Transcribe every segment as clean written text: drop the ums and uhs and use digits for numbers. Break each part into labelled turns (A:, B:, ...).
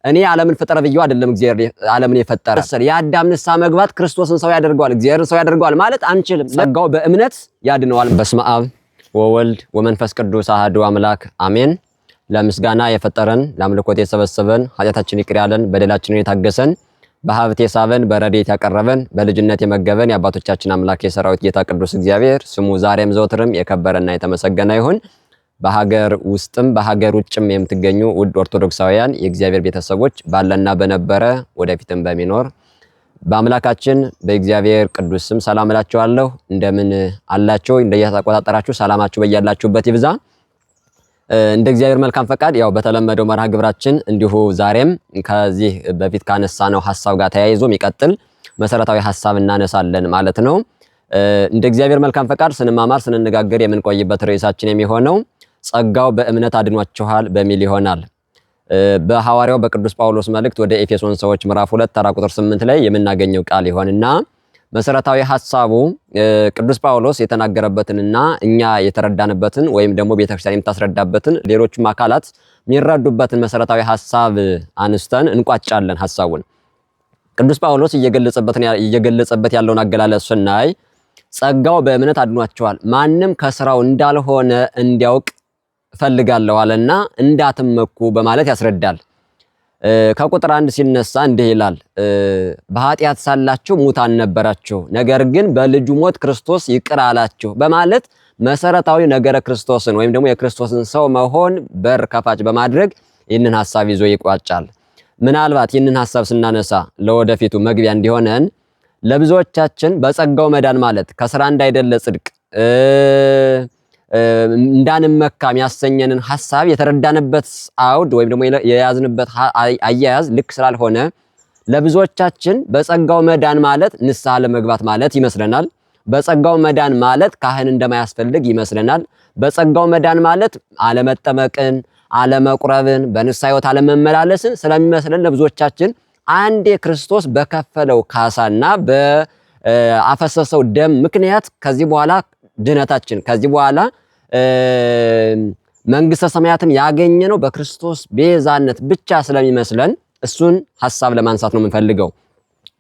A: እኔ ዓለምን ፈጠረ ብዬው አይደለም እግዚአብሔር ዓለምን የፈጠረ የአዳም ንስሐ መግባት ክርስቶስን ሰው ያደርገዋል እግዚአብሔርን ሰው ያደርገዋል ማለት አንችልም። ጸጋው በእምነት ያድነዋል። በስመ አብ ወወልድ ወመንፈስ ቅዱስ አሐዱ አምላክ አሜን። ለምስጋና የፈጠረን ለአምልኮት የሰበሰበን ኃጢአታችን ይቅር ያለን በደላችንን የታገሰን በሀብት የሳበን በረድኤት ያቀረበን በልጅነት የመገበን የአባቶቻችን አምላክ የሰራዊት ጌታ ቅዱስ እግዚአብሔር ስሙ ዛሬም ዘወትርም የከበረና የተመሰገነ ይሁን። በሀገር ውስጥም በሀገር ውጭም የምትገኙ ውድ ኦርቶዶክሳውያን የእግዚአብሔር ቤተሰቦች ባለና በነበረ ወደፊትም በሚኖር በአምላካችን በእግዚአብሔር ቅዱስ ስም ሰላም እላችኋለሁ። እንደምን አላችሁ? እንደየተቆጣጠራችሁ ሰላማችሁ በያላችሁበት ይብዛ። እንደ እግዚአብሔር መልካም ፈቃድ ያው በተለመደው መርሃ ግብራችን እንዲሁ ዛሬም ከዚህ በፊት ካነሳነው ሐሳብ ጋር ተያይዞ የሚቀጥል መሰረታዊ ሐሳብ እናነሳለን ማለት ነው። እንደ እግዚአብሔር መልካም ፈቃድ ስንማማር ስንነጋገር የምንቆይበት ርዕሳችን የሚሆነው ጸጋው በእምነት አድኗችኋል በሚል ይሆናል። በሐዋርያው በቅዱስ ጳውሎስ መልእክት ወደ ኤፌሶን ሰዎች ምዕራፍ 2 ተራ ቁጥር 8 ላይ የምናገኘው ቃል ይሆንና መሰረታዊ ሐሳቡ ቅዱስ ጳውሎስ የተናገረበትንና እኛ የተረዳንበትን ወይም ደግሞ ቤተክርስቲያን የምታስረዳበትን ሌሎችም አካላት የሚረዱበትን መሰረታዊ ሐሳብ አንስተን እንቋጫለን። ሐሳቡን ቅዱስ ጳውሎስ እየገለጸበት ያለውን አገላለጽ ስናይ ጸጋው በእምነት አድኗችኋል ማንም ከስራው እንዳልሆነ እንዲያውቅ ፈልጋለሁ አለና እንዳትመኩ በማለት ያስረዳል። ከቁጥር 1 ሲነሳ እንዲህ ይላል፣ በኃጢአት ሳላችሁ ሙታን ነበራችሁ፣ ነገር ግን በልጁ ሞት ክርስቶስ ይቅር አላችሁ በማለት መሰረታዊ ነገረ ክርስቶስን ወይም ደግሞ የክርስቶስን ሰው መሆን በር ከፋች በማድረግ ይህንን ሐሳብ ይዞ ይቋጫል። ምናልባት ይህንን ሐሳብ ስናነሳ ለወደፊቱ መግቢያ እንዲሆነን ለብዙዎቻችን በጸጋው መዳን ማለት ከስራ እንዳይደለ ጽድቅ እንዳንመካ የሚያሰኘንን ሐሳብ የተረዳንበት አውድ ወይም ደግሞ የያዝንበት አያያዝ ልክ ስላልሆነ ለብዙዎቻችን በጸጋው መዳን ማለት ንስሐ ለመግባት ማለት ይመስለናል። በጸጋው መዳን ማለት ካህን እንደማያስፈልግ ይመስለናል። በጸጋው መዳን ማለት አለመጠመቅን፣ አለመቁረብን፣ በንስሐ ሕይወት አለመመላለስን ስለሚመስለን ለብዙዎቻችን አንዴ ክርስቶስ በከፈለው ካሳና በአፈሰሰው ደም ምክንያት ከዚህ በኋላ ድነታችን ከዚህ በኋላ መንግስተ ሰማያትን ያገኘነው በክርስቶስ ቤዛነት ብቻ ስለሚመስለን እሱን ሐሳብ ለማንሳት ነው የምንፈልገው።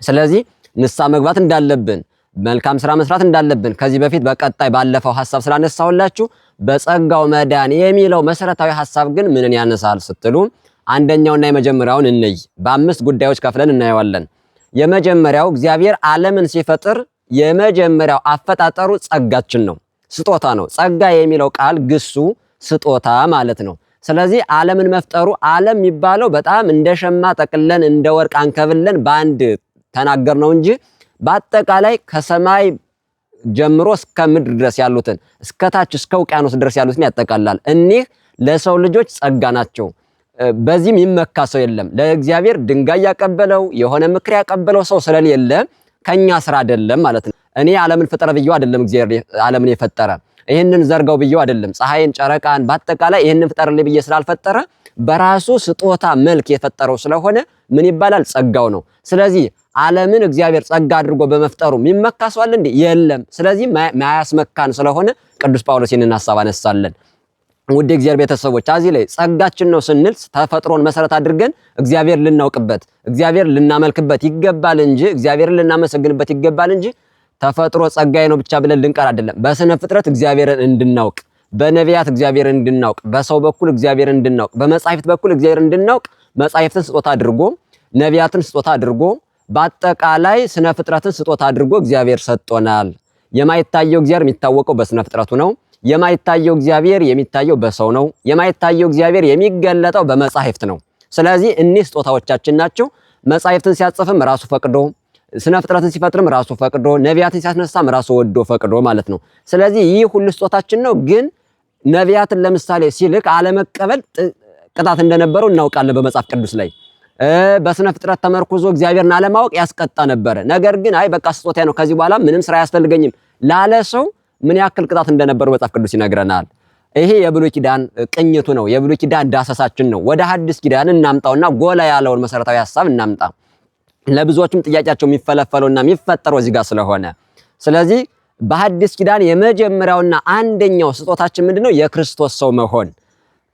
A: ስለዚህ ንስሐ መግባት እንዳለብን መልካም ስራ መስራት እንዳለብን ከዚህ በፊት በቀጣይ ባለፈው ሐሳብ ስላነሳሁላችሁ በጸጋው መዳን የሚለው መሰረታዊ ሐሳብ ግን ምንን ያነሳል ስትሉ አንደኛውና የመጀመሪያውን እንይ። በ5 ጉዳዮች ከፍለን እናየዋለን። የመጀመሪያው እግዚአብሔር ዓለምን ሲፈጥር የመጀመሪያው አፈጣጠሩ ጸጋችን ነው፣ ስጦታ ነው። ጸጋ የሚለው ቃል ግሱ ስጦታ ማለት ነው። ስለዚህ ዓለምን መፍጠሩ ዓለም የሚባለው በጣም እንደ ሸማ ጠቅለን እንደ ወርቅ አንከብለን በአንድ ተናገር ነው እንጂ በአጠቃላይ ከሰማይ ጀምሮ እስከ ምድር ድረስ ያሉትን እስከ ታች እስከ ውቅያኖስ ድረስ ያሉትን ያጠቃላል። እኒህ ለሰው ልጆች ጸጋ ናቸው። በዚህም ይመካ ሰው የለም። ለእግዚአብሔር ድንጋይ ያቀበለው የሆነ ምክር ያቀበለው ሰው ስለሌለ ከኛ ስራ አይደለም ማለት ነው። እኔ ዓለምን ፈጠረ ብዬው አይደለም እግዚአብሔር ዓለምን የፈጠረ ይሄንን ዘርጋው ብዬው አይደለም ፀሐይን ጨረቃን በአጠቃላይ ይሄንን ፍጠርልኝ ብዬ ስላልፈጠረ በራሱ ስጦታ መልክ የፈጠረው ስለሆነ ምን ይባላል? ጸጋው ነው። ስለዚህ ዓለምን እግዚአብሔር ጸጋ አድርጎ በመፍጠሩ የሚመካ ሰው አለ እንዴ? የለም። ስለዚህ ማያስመካን ስለሆነ ቅዱስ ጳውሎስ ይህንን ሐሳብ አነሳለን። ውድ እግዚአብሔር ቤተሰቦች እዚህ ላይ ጸጋችን ነው ስንል ተፈጥሮን መሰረት አድርገን እግዚአብሔር ልናውቅበት እግዚአብሔር ልናመልክበት ይገባል እንጂ እግዚአብሔርን ልናመሰግንበት ይገባል እንጂ ተፈጥሮ ጸጋዬ ነው ብቻ ብለን ልንቀር አይደለም። በስነ ፍጥረት እግዚአብሔርን እንድናውቅ፣ በነቢያት እግዚአብሔርን እንድናውቅ፣ በሰው በኩል እግዚአብሔርን እንድናውቅ፣ በመጻሕፍት በኩል እግዚአብሔርን እንድናውቅ መጻሕፍትን ስጦታ አድርጎ ነቢያትን ስጦታ አድርጎ በአጠቃላይ ስነ ፍጥረትን ስጦታ አድርጎ እግዚአብሔር ሰጥቶናል። የማይታየው እግዚአብሔር የሚታወቀው በስነ ፍጥረቱ ነው። የማይታየው እግዚአብሔር የሚታየው በሰው ነው። የማይታየው እግዚአብሔር የሚገለጠው በመጻሕፍት ነው። ስለዚህ እኒህ ስጦታዎቻችን ናቸው። መጻሕፍትን ሲያጽፍም ራሱ ፈቅዶ፣ ስነ ፍጥረትን ሲፈጥርም ራሱ ፈቅዶ፣ ነቢያትን ሲያስነሳም ራሱ ወዶ ፈቅዶ ማለት ነው። ስለዚህ ይህ ሁሉ ስጦታችን ነው። ግን ነቢያትን ለምሳሌ ሲልክ አለመቀበል ቅጣት እንደነበረው እናውቃለን በመጽሐፍ ቅዱስ ላይ። በስነ ፍጥረት ተመርኩዞ እግዚአብሔርን አለማወቅ ያስቀጣ ነበረ። ነገር ግን አይ በቃ ስጦታ ነው ከዚህ በኋላ ምንም ስራ አያስፈልገኝም ላለ ሰው ምን ያክል ቅጣት እንደነበረው መጽሐፍ ቅዱስ ይነግረናል። ይሄ የብሉይ ኪዳን ቅኝቱ ነው፣ የብሉይ ኪዳን ዳሰሳችን ነው። ወደ ሐዲስ ኪዳን እናምጣውና ጎላ ያለውን መሰረታዊ ሐሳብ እናምጣ። ለብዙዎችም ጥያቄያቸው የሚፈለፈለውና የሚፈጠረው እዚህ ጋር ስለሆነ ስለዚህ በሐዲስ ኪዳን የመጀመሪያውና አንደኛው ስጦታችን ምንድነው? የክርስቶስ ሰው መሆን።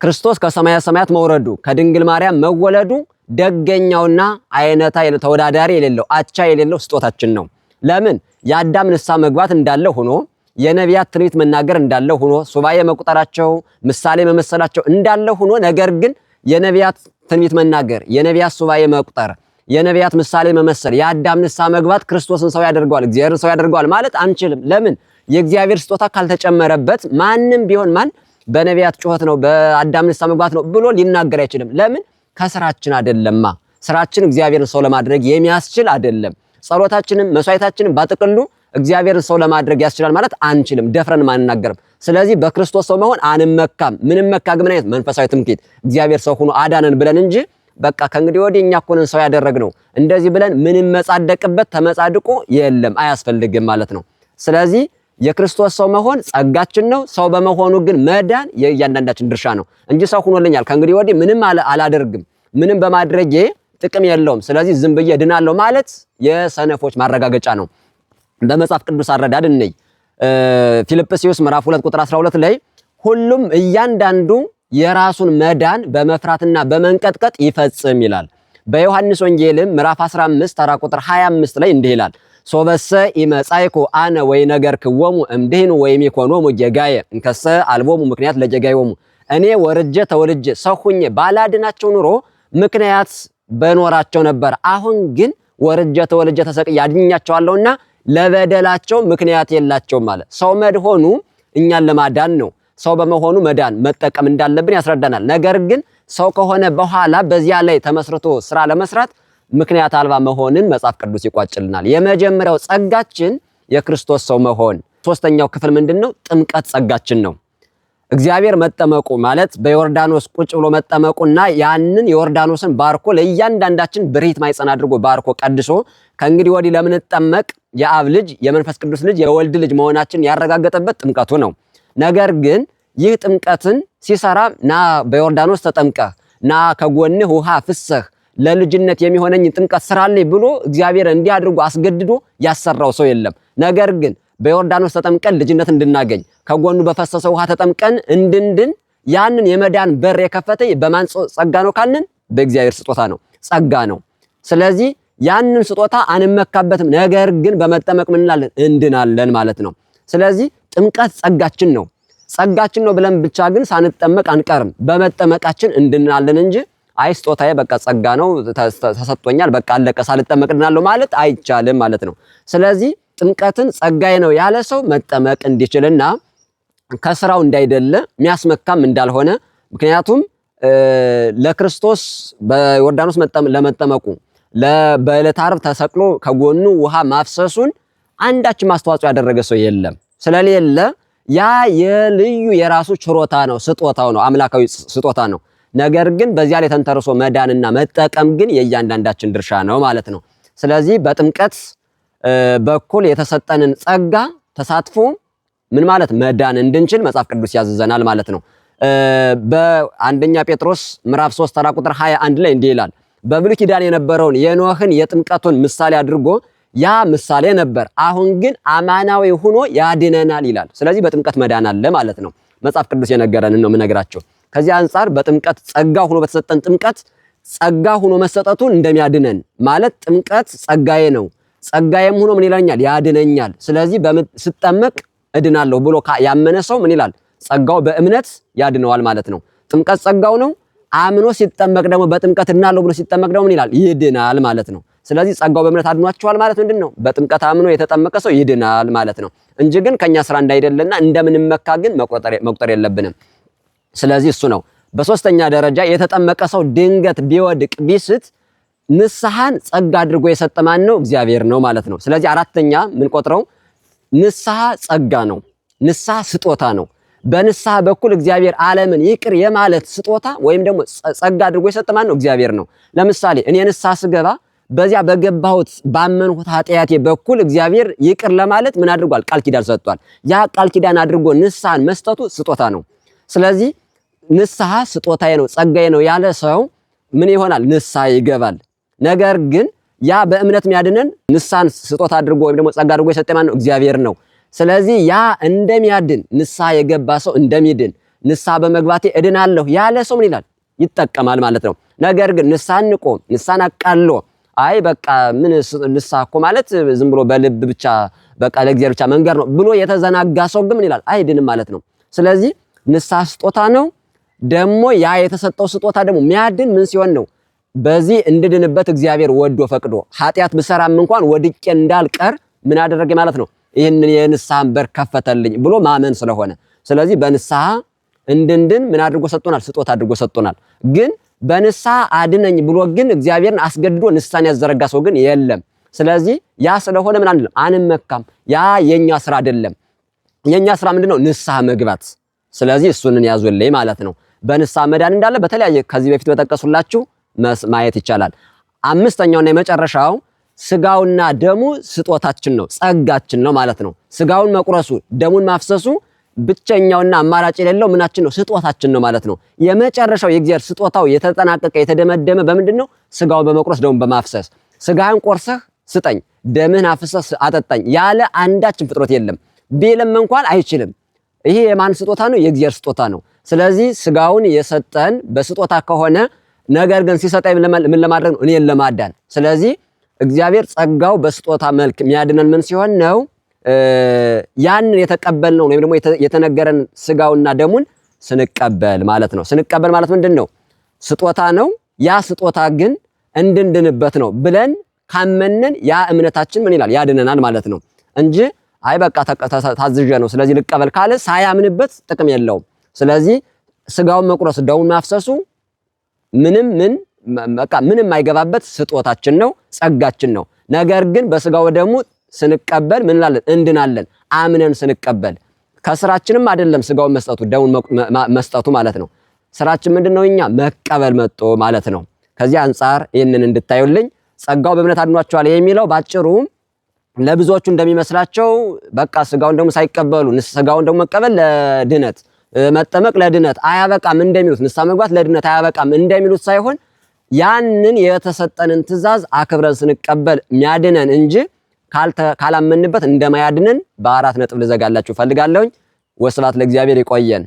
A: ክርስቶስ ከሰማያ ሰማያት መውረዱ፣ ከድንግል ማርያም መወለዱ ደገኛውና አይነታ ተወዳዳሪ የሌለው አቻ የሌለው ስጦታችን ነው። ለምን የአዳም ንስሐ መግባት እንዳለ ሆኖ የነቢያት ትንቢት መናገር እንዳለ ሆኖ ሱባኤ መቁጠራቸው ምሳሌ መመሰላቸው እንዳለ ሆኖ ነገር ግን የነቢያት ትንቢት መናገር፣ የነቢያት ሱባኤ መቁጠር፣ የነቢያት ምሳሌ መመሰል፣ የአዳም ንስሐ መግባት ክርስቶስን ሰው ያደርገዋል፣ እግዚአብሔርን ሰው ያደርገዋል ማለት አንችልም። ለምን የእግዚአብሔር ስጦታ ካልተጨመረበት ማንም ቢሆን ማን በነቢያት ጩኸት ነው በአዳም ንስሐ መግባት ነው ብሎ ሊናገር አይችልም። ለምን ከስራችን አይደለማ። ስራችን እግዚአብሔርን ሰው ለማድረግ የሚያስችል አይደለም። ጸሎታችንም መስዋዕታችንም ባጥቅሉ እግዚአብሔርን ሰው ለማድረግ ያስችላል ማለት አንችልም፣ ደፍረን ማንናገርም። ስለዚህ በክርስቶስ ሰው መሆን አንመካም። ምንም መካ ግን አይነት መንፈሳዊ ትምክህት እግዚአብሔር ሰው ሆኖ አዳነን ብለን እንጂ በቃ ከእንግዲህ ወዲህ እኛ እኮ ነን ሰው ያደረግነው እንደዚህ ብለን ምንም መጻደቅበት ተመጻድቆ የለም አያስፈልግም ማለት ነው። ስለዚህ የክርስቶስ ሰው መሆን ጸጋችን ነው። ሰው በመሆኑ ግን መዳን የእያንዳንዳችን ድርሻ ነው እንጂ ሰው ሆኖልኛል ከእንግዲህ ወዲህ ምንም አላደርግም ምንም በማድረጌ ጥቅም የለውም ስለዚህ ዝም ብዬ ድናለሁ ማለት የሰነፎች ማረጋገጫ ነው። በመጽሐፍ ቅዱስ አረዳድ እንይ ፊልጵስዩስ ምዕራፍ 2 ቁጥር 12 ላይ ሁሉም እያንዳንዱ የራሱን መዳን በመፍራትና በመንቀጥቀጥ ይፈጽም ይላል። በዮሐንስ ወንጌልም ምዕራፍ 15 ተራ ቁጥር 25 ላይ እንዲህ ይላል ሶበሰ ኢመጻይኩ አነ ወይ ነገርክዎሙ እምድህኑ ወይም ኢኮኖሙ ጌጋየ እንከሰ አልቦሙ ምክንያት ለጌጋዮሙ እኔ ወርጄ ተወልጄ ሰው ሁኜ ባላድናቸው ኑሮ ምክንያት በኖራቸው ነበር። አሁን ግን ወርጄ ተወልጄ ተሰቅዬ አድኛቸዋለሁና ለበደላቸው ምክንያት የላቸውም ማለት ሰው መድሆኑ እኛን ለማዳን ነው። ሰው በመሆኑ መዳን መጠቀም እንዳለብን ያስረዳናል። ነገር ግን ሰው ከሆነ በኋላ በዚያ ላይ ተመስርቶ ስራ ለመስራት ምክንያት አልባ መሆንን መጽሐፍ ቅዱስ ይቋጭልናል። የመጀመሪያው ጸጋችን የክርስቶስ ሰው መሆን። ሶስተኛው ክፍል ምንድነው? ጥምቀት ጸጋችን ነው። እግዚአብሔር መጠመቁ ማለት በዮርዳኖስ ቁጭ ብሎ መጠመቁና ያንን ዮርዳኖስን ባርኮ ለእያንዳንዳችን ብሪት ማይጸን አድርጎ ባርኮ ቀድሶ ከእንግዲህ ወዲህ ለምንጠመቅ የአብ ልጅ የመንፈስ ቅዱስ ልጅ የወልድ ልጅ መሆናችን ያረጋገጠበት ጥምቀቱ ነው። ነገር ግን ይህ ጥምቀትን ሲሰራ ና በዮርዳኖስ ተጠምቀህ ና ከጎንህ ውሃ ፍሰህ ለልጅነት የሚሆነኝ ጥምቀት ስራልኝ ብሎ እግዚአብሔር እንዲያድርጉ አስገድዶ ያሰራው ሰው የለም። ነገር ግን በዮርዳኖስ ተጠምቀን ልጅነት እንድናገኝ ከጎኑ በፈሰሰው ውሃ ተጠምቀን እንድንድን ያንን የመዳን በር የከፈተ በማን ጸጋ ነው ካልን በእግዚአብሔር ስጦታ ነው፣ ጸጋ ነው። ስለዚህ ያንን ስጦታ አንመካበትም። ነገር ግን በመጠመቅ ምን እንላለን? እንድናለን ማለት ነው። ስለዚህ ጥምቀት ጸጋችን ነው። ጸጋችን ነው ብለን ብቻ ግን ሳንጠመቅ አንቀርም። በመጠመቃችን እንድናለን እንጂ አይ ስጦታዬ በቃ ጸጋ ነው ተሰጥቶኛል በቃ አለቀ ሳልጠመቅ እንድናለሁ ማለት አይቻልም ማለት ነው። ስለዚህ ጥምቀትን ጸጋዬ ነው ያለ ሰው መጠመቅ እንዲችልና ከስራው እንዳይደለ የሚያስመካም እንዳልሆነ ምክንያቱም ለክርስቶስ በዮርዳኖስ ለመጠመቁ በዕለተ ዓርብ ተሰቅሎ ከጎኑ ውሃ ማፍሰሱን አንዳችም አስተዋጽኦ ያደረገ ሰው የለም። ስለሌለ ያ የልዩ የራሱ ችሮታ ነው፣ ስጦታው ነው፣ አምላካዊ ስጦታ ነው። ነገር ግን በዚያ ላይ ተንተርሶ መዳንና መጠቀም ግን የእያንዳንዳችን ድርሻ ነው ማለት ነው። ስለዚህ በጥምቀት በኩል የተሰጠንን ጸጋ ተሳትፎ ምን ማለት መዳን እንድንችል መጽሐፍ ቅዱስ ያዘዘናል ማለት ነው። በአንደኛ ጴጥሮስ ምዕራፍ 3 ተራ ቁጥር 21 ላይ እንዲህ ይላል በብሉይ ኪዳን የነበረውን የኖህን የጥምቀቱን ምሳሌ አድርጎ ያ ምሳሌ ነበር፣ አሁን ግን አማናዊ ሆኖ ያድነናል ይላል። ስለዚህ በጥምቀት መዳን አለ ማለት ነው። መጽሐፍ ቅዱስ የነገረንን ነው የምነግራቸው። ከዚህ አንፃር በጥምቀት ጸጋ ሆኖ በተሰጠን ጥምቀት ጸጋ ሆኖ መሰጠቱን እንደሚያድነን ማለት ጥምቀት ጸጋዬ ነው፣ ጸጋዬም ሆኖ ምን ይለኛል? ያድነኛል። ስለዚህ ስጠመቅ እድናለሁ ብሎ ያመነ ሰው ምን ይላል? ጸጋው በእምነት ያድነዋል ማለት ነው። ጥምቀት ጸጋው ነው። አምኖ ሲጠመቅ ደግሞ በጥምቀት እድናለሁ ብሎ ሲጠመቅ ደግሞ ምን ይላል? ይድናል ማለት ነው። ስለዚህ ጸጋው በእምነት አድኗቸዋል ማለት ምንድነው? በጥምቀት አምኖ የተጠመቀ ሰው ይድናል ማለት ነው እንጂ ግን ከኛ ስራ እንዳይደለና እንደምንመካ ግን መቁጠር የለብንም። ስለዚህ እሱ ነው። በሶስተኛ ደረጃ የተጠመቀ ሰው ድንገት ቢወድቅ ቢስት ንስሐን ጸጋ አድርጎ የሰጠ ማን ነው? እግዚአብሔር ነው ማለት ነው። ስለዚህ አራተኛ ምን ቆጥረው ንስሐ ጸጋ ነው። ንስሐ ስጦታ ነው። በንስሐ በኩል እግዚአብሔር ዓለምን ይቅር የማለት ስጦታ ወይም ደግሞ ጸጋ አድርጎ የሰጠ ማን ነው? እግዚአብሔር ነው። ለምሳሌ እኔ ንስሐ ስገባ በዚያ በገባሁት ባመንሁት ኃጢአቴ በኩል እግዚአብሔር ይቅር ለማለት ምን አድርጓል? ቃል ኪዳን ሰጥቷል። ያ ቃል ኪዳን አድርጎ ንስሐን መስጠቱ ስጦታ ነው። ስለዚህ ንስሐ ስጦታዬ ነው ጸጋዬ ነው ያለ ሰው ምን ይሆናል? ንስሐ ይገባል። ነገር ግን ያ በእምነት የሚያድነን ንስሐን ስጦታ አድርጎ ወይም ደግሞ ጸጋ አድርጎ የሰጠ ማን ነው? እግዚአብሔር ነው። ስለዚህ ያ እንደሚያድን ንስሐ የገባ ሰው እንደሚድን ንስሐ በመግባቴ እድናለሁ ያለ ሰው ምን ይላል? ይጠቀማል ማለት ነው። ነገር ግን ንስሐን ንቆ ንስሐን አቃሎ አይ በቃ ምን ንስሐ እኮ ማለት ዝም ብሎ በልብ ብቻ በቃ ለእግዚአብሔር ብቻ መንገር ነው ብሎ የተዘናጋ ሰው ግን ምን ይላል? አይድንም ማለት ነው። ስለዚህ ንስሐ ስጦታ ነው። ደግሞ ያ የተሰጠው ስጦታ ደግሞ የሚያድን ምን ሲሆን ነው? በዚህ እንድድንበት እግዚአብሔር ወዶ ፈቅዶ ኃጢአት ብሰራም እንኳን ወድቄ እንዳልቀር ምን አደረገ ማለት ነው? ይህንን የንስሐን በር ከፈተልኝ ብሎ ማመን ስለሆነ ስለዚህ በንስሐ እንድንድን ምን አድርጎ ሰጥቶናል? ስጦታ አድርጎ ሰጥቶናል። ግን በንስሐ አድነኝ ብሎ ግን እግዚአብሔርን አስገድዶ ንስሐን ያዘረጋ ሰው ግን የለም። ስለዚህ ያ ስለሆነ ምን አንልም? አንመካም። ያ የኛ ስራ አይደለም። የኛ ስራ ምንድነው? ንስሐ መግባት። ስለዚህ እሱንን ያዙልኝ ማለት ነው። በንስሐ መዳን እንዳለ በተለያየ ከዚህ በፊት በጠቀሱላችሁ ማየት ይቻላል። አምስተኛውና የመጨረሻው ስጋውና ደሙ ስጦታችን ነው፣ ጸጋችን ነው ማለት ነው። ስጋውን መቁረሱ ደሙን ማፍሰሱ ብቸኛውና አማራጭ የሌለው ምናችን ነው? ስጦታችን ነው ማለት ነው። የመጨረሻው የእግዚአብሔር ስጦታው የተጠናቀቀ የተደመደመ በምንድነው? ስጋውን በመቁረስ ደሙን በማፍሰስ ስጋህን ቆርሰህ ስጠኝ ደምህን አፍሰህ አጠጣኝ ያለ አንዳችን ፍጥረት የለም። ቢልም እንኳን አይችልም። ይሄ የማን ስጦታ ነው? የእግዚአብሔር ስጦታ ነው። ስለዚህ ስጋውን የሰጠን በስጦታ ከሆነ ነገር ግን ሲሰጠኝ ምን ለማድረግ ነው? እኔን ለማዳን። ስለዚህ እግዚአብሔር ጸጋው በስጦታ መልክ የሚያድነን ምን ሲሆን ነው? ያንን የተቀበልነው ወይም ደግሞ የተነገረን ስጋውና ደሙን ስንቀበል ማለት ነው። ስንቀበል ማለት ምንድነው? ስጦታ ነው። ያ ስጦታ ግን እንድንድንበት ነው ብለን ካመንን ያ እምነታችን ምን ይላል? ያድነናል ማለት ነው እንጂ አይ በቃ ታዝዤ ነው ስለዚህ ልቀበል ካለ ሳያምንበት ጥቅም የለውም። ስለዚህ ስጋውን መቁረስ ደሙን ማፍሰሱ ምንም አይገባበት ስጦታችን ነው፣ ጸጋችን ነው። ነገር ግን በስጋው ደግሞ ስንቀበል ምን እንላለን? እንድናለን። አምነን ስንቀበል ከስራችንም አይደለም ስጋውን መስጠቱ ደሙን መስጠቱ ማለት ነው። ስራችን ምንድነው? እኛ መቀበል መጥቶ ማለት ነው። ከዚህ አንፃር ይህንን እንድታዩልኝ ጸጋው በእምነት አድኗቸዋል የሚለው ባጭሩ ለብዙዎቹ እንደሚመስላቸው በቃ ስጋውን ደግሞ ሳይቀበሉ ስጋውን ደግሞ መቀበል ለድነት መጠመቅ ለድነት አያበቃም እንደሚሉት ንስሐ መግባት ለድነት አያበቃም እንደሚሉት ሳይሆን ያንን የተሰጠንን ትእዛዝ አክብረን ስንቀበል የሚያድነን እንጂ ካላመንበት እንደማያድነን በአራት ነጥብ ልዘጋላችሁ ፈልጋለሁኝ። ወስብሐት ለእግዚአብሔር። ይቆየን።